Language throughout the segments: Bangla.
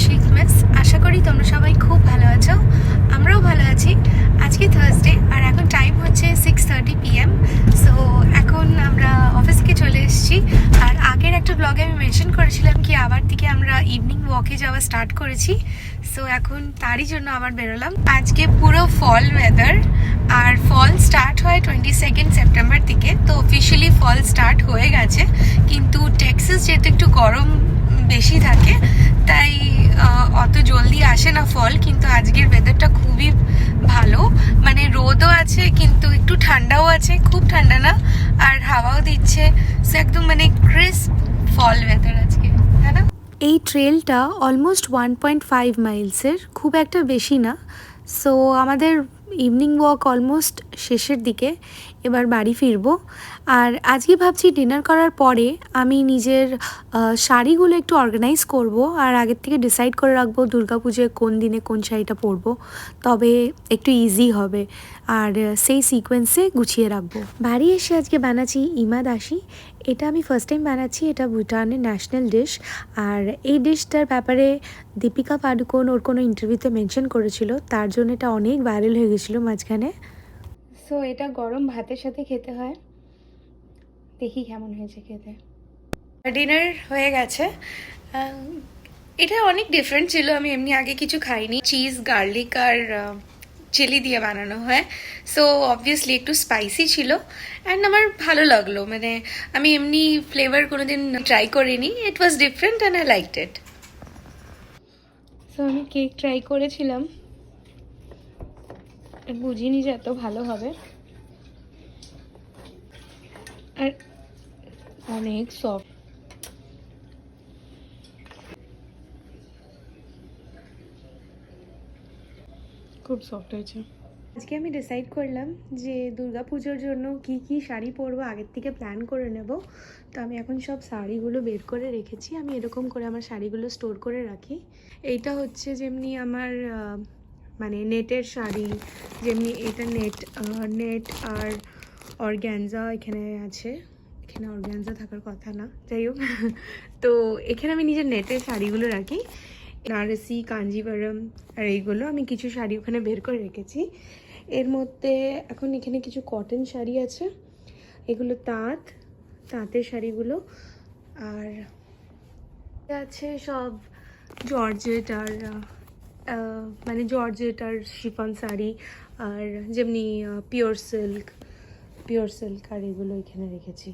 শিখ মিস। আশা করি তোমরা সবাই খুব ভালো আছো, আমরাও ভালো আছি। আজকে থার্সডে আর এখন টাইম হচ্ছে 6:30 PM। সো এখন আমরা অফিস থেকে চলে এসেছি। আর আগের একটা ব্লগে আমি মেনশন করেছিলাম কি আবার থেকে আমরা ইভিনিং ওয়াকে যাওয়া স্টার্ট করেছি। সো এখন তারই জন্য আবার বেরোলাম। আজকে পুরো ফল ওয়েদার, আর ফল স্টার্ট হয় 22 সেপ্টেম্বর থেকে। তো অফিসিয়ালি ফল স্টার্ট হয়ে গেছে, কিন্তু টেক্সাস যেহেতু একটু গরম বেশি থাকে তাই অত জলদি আসে না ফল। কিন্তু আজকের ওয়েদারটা খুবই ভালো, মানে রোদও আছে কিন্তু একটু ঠান্ডাও আছে, খুব ঠান্ডা না, আর হাওয়াও দিচ্ছে। সো একদম মানে ক্রিস্প ফল ওয়েদার আজকে, তাই না? এই ট্রেলটা অলমোস্ট 1.5 মাইলসের, খুব একটা বেশি না। সো আমাদের ইভিনিং ওয়াক অলমোস্ট শেষের দিকে, এবার বাড়ি ফিরবো। আর আজকে ভাবছি ডিনার করার পরে আমি নিজের শাড়িগুলো একটু অর্গানাইজ করব, আর আগের থেকে ডিসাইড করে রাখবো দুর্গাপুজোয় কোন দিনে কোন শাড়িটা পরবো, তবে একটু ইজি হবে, আর সেই সিকোয়েন্সে গুছিয়ে রাখবো। বাড়ি এসে আজকে বানাচ্ছি ইমাদাশি। এটা আমি ফার্স্ট টাইম বানাচ্ছি, এটা ভুটানের ন্যাশনাল ডিশ। আর এই ডিশটার ব্যাপারে দীপিকা পাডুকোন ওর কোনো ইন্টারভিউতে মেনশন করেছিল, তার জন্য এটা অনেক ভাইরাল হয়ে গেছিলো মাঝখানে। সো এটা গরম ভাতের সাথে খেতে হয়, দেখি কেমন হয়েছে খেতে। ডিনার হয়ে গেছে। এটা অনেক ডিফারেন্ট ছিল, আমি এমনি আগে কিছু খাইনি। চিজ, গার্লিক আর চিলি দিয়ে বানানো হয়, সো অবভিয়াসলি একটু স্পাইসি ছিল অ্যান্ড আমার ভালো লাগলো। মানে আমি এমনি ফ্লেভার কোনোদিন ট্রাই করিনি, it was different and I liked it. So আমি কেক ট্রাই করেছিলাম, বুঝিনি যে এত ভালো হবে, আর অনেক সফট। খুব সফট হয়েছে। আজকে আমি ডিসাইড করলাম যে দুর্গাপুজোর জন্য কি কি শাড়ি পরবো আগের থেকে প্ল্যান করে নেব। তো আমি এখন সব শাড়িগুলো বের করে রেখেছি, আমি এরকম করে আমার শাড়িগুলো স্টোর করে রাখি। এইটা হচ্ছে যেমনি আমার মানে নেটের শাড়ি, যেমনি এটা নেট আর অর্গ্যানজা এখানে আছে। এখানে অর্গ্যানজা থাকার কথা না, যাই হোক। তো এখানে আমি নিজের নেটের শাড়িগুলো রাখি, নারসি, কাঞ্জিভারম আর এইগুলো। আমি কিছু শাড়ি ওখানে বের করে রেখেছি। এর মধ্যে এখন এখানে কিছু কটন শাড়ি আছে, এগুলো তাঁতের শাড়িগুলো। আর আছে সব জর্জেট আর মানে জর্জেট আর শিফন শাড়ি, আর যেমনি পিওর সিল্ক আর এগুলো এখানে রেখেছি।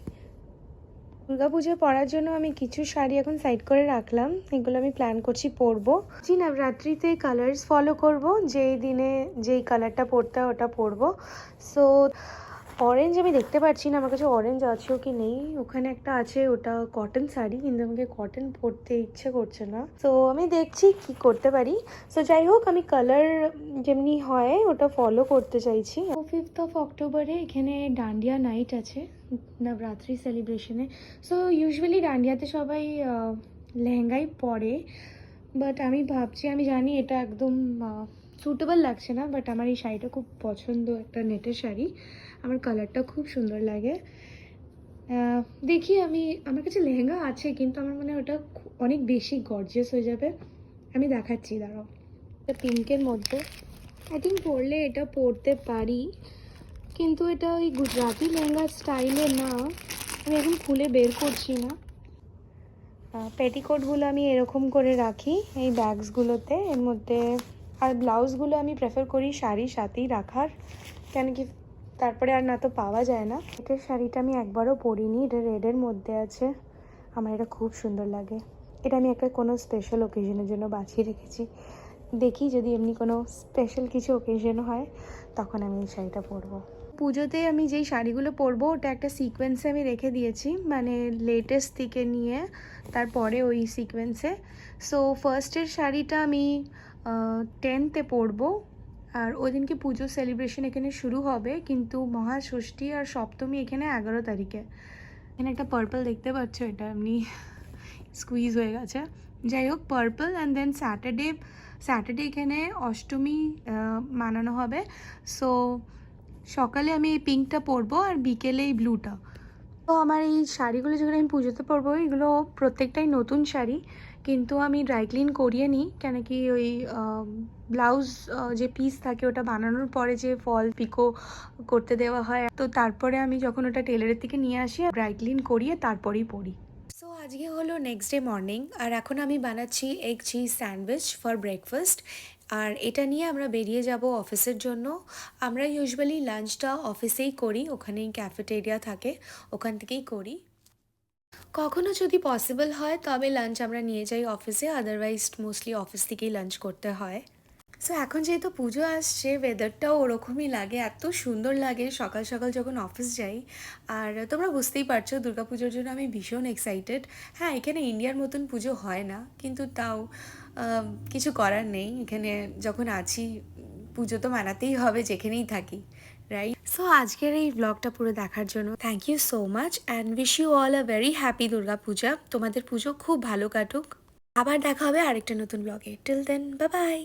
দুর্গাপুজোয় পরার জন্য আমি কিছু শাড়ি এখন সাইড করে রাখলাম, এগুলো আমি প্ল্যান করছি পরবো। নবরাত্রিতে কালার্স ফলো করব, যেই দিনে যেই কালারটা পরতে হয় ওটা পরবো। সো অরেঞ্জ আমি দেখতে পাচ্ছি না আমার কাছে অরেঞ্জ আছেও কি নেই। ওখানে একটা আছে, ওটা কটন শাড়ি, কিন্তু আমাকে কটন পরতে ইচ্ছে করছে না। তো আমি দেখছি কি করতে পারি। সো যাই হোক, আমি কালার যেমনি হয় ওটা ফলো করতে চাইছি। 5th অক্টোবরে এখানে ডান্ডিয়া নাইট আছে নবরাত্রি সেলিব্রেশনে। সো ইউজুয়ালি ডান্ডিয়াতে সবাই লেহেঙ্গাই পরে, বাট আমি ভাবছি, আমি জানি এটা একদম সুটেবল লাগছে না, বাট আমার এই শাড়িটা খুব পছন্দ, একটা নেটের শাড়ি, আমার কালারটা খুব সুন্দর লাগে। দেখি, আমার কাছে লেহেঙ্গা আছে, কিন্তু আমার মানে ওটা অনেক বেশি গর্জিয়াস হয়ে যাবে। আমি দেখাচ্ছি, দাঁড়াও। এটা পিঙ্কের মধ্যে, আই থিঙ্ক পরলে এটা পরতে পারি, কিন্তু এটা ওই গুজরাটি লেহেঙ্গার স্টাইলে না। আমি এখন খুলে বের করছি না। পেটিকোটগুলো আমি এরকম করে রাখি এই ব্যাগসগুলোতে, এর মধ্যে। আর ব্লাউজগুলো আমি প্রেফার করি শাড়ির সাথেই রাখার, কেন কি তারপরে আর না তো পাওয়া যায় না। এটার শাড়িটা আমি একবারও পরিনি, এটা রেডের মধ্যে আছে, আমার এটা খুব সুন্দর লাগে। এটা আমি একটা কোনো স্পেশাল ওকেশনের জন্য বাছিয়ে রেখেছি, দেখি যদি এমনি কোনো স্পেশাল কিছু ওকেশন হয় তখন আমি এই শাড়িটা পরবো। পুজোতে আমি যেই শাড়িগুলো পরবো ওটা একটা সিকোয়েন্সে আমি রেখে দিয়েছি, মানে লেটেস্ট থেকে নিয়ে তারপরে ওই সিকোয়েন্সে। সো ফার্স্টের শাড়িটা আমি 10th পরবো, আর ওই দিনকে পুজো সেলিব্রেশন এখানে শুরু হবে, কিন্তু মহাষষ্ঠী আর সপ্তমী এখানে 11 তারিখে। এখানে একটা পার্পল দেখতে পাচ্ছ, এটা এমনি স্কুইজ হয়ে গেছে। যাই হোক, পার্পল। অ্যান্ড দেন স্যাটারডে এখানে অষ্টমী মানানো হবে। সো সকালে আমি এই পিঙ্কটা পরবো আর বিকেলে এই ব্লুটা। তো আমার এই শাড়িগুলো যেগুলো আমি পুজোতে পরবো, এগুলো প্রত্যেকটাই নতুন শাড়ি, কিন্তু আমি ড্রাই ক্লিন করিয়ে নিই, কেন কি ওই ব্লাউজ যে পিস থাকে ওটা বানানোর পরে যে ফল পিকো করতে দেওয়া হয়, তো তারপরে আমি যখন ওটা টেলারের থেকে নিয়ে আসি ড্রাই ক্লিন করিয়ে তারপরেই পরি। সো আজকে হলো নেক্সট ডে মর্নিং, আর এখন আমি বানাচ্ছি egg cheese sandwich for breakfast. আর এটা নিয়ে আমরা বেরিয়ে যাব অফিসের জন্য। আমরা ইউজুয়ালি লাঞ্চটা অফিসেই করি, ওখানেই ক্যাফেটেরিয়া থাকে, ওখান থেকেই করি। কখনো যদি পসিবল হয় তবে লাঞ্চ আমরা নিয়ে যাই অফিসে, আদারওয়াইজ মোস্টলি অফিস থেকেই লাঞ্চ করতে হয়। সো এখন যেহেতু পুজো আসছে, ওয়েদারটাও ওরকমই লাগে, এত সুন্দর লাগে সকাল সকাল যখন অফিস যাই। আর তোমরা বুঝতেই পারছো দুর্গাপুজোর জন্য আমি ভীষণ এক্সাইটেড। হ্যাঁ, এখানে ইন্ডিয়ার মতন পুজো হয় না, কিন্তু তাও কিছু করার নেই, এখানে যখন আছি পুজো তো মানাতেই হবে যেখানেই থাকি, রাইট? সো আজকের এই ব্লগটা পুরো দেখার জন্য thank you so much and wish you all a very happy Durga Puja. তোমাদের পুজো খুব ভালো কাটুক। আবার দেখা হবে আরেকটা নতুন ব্লগে। Till then, bye by.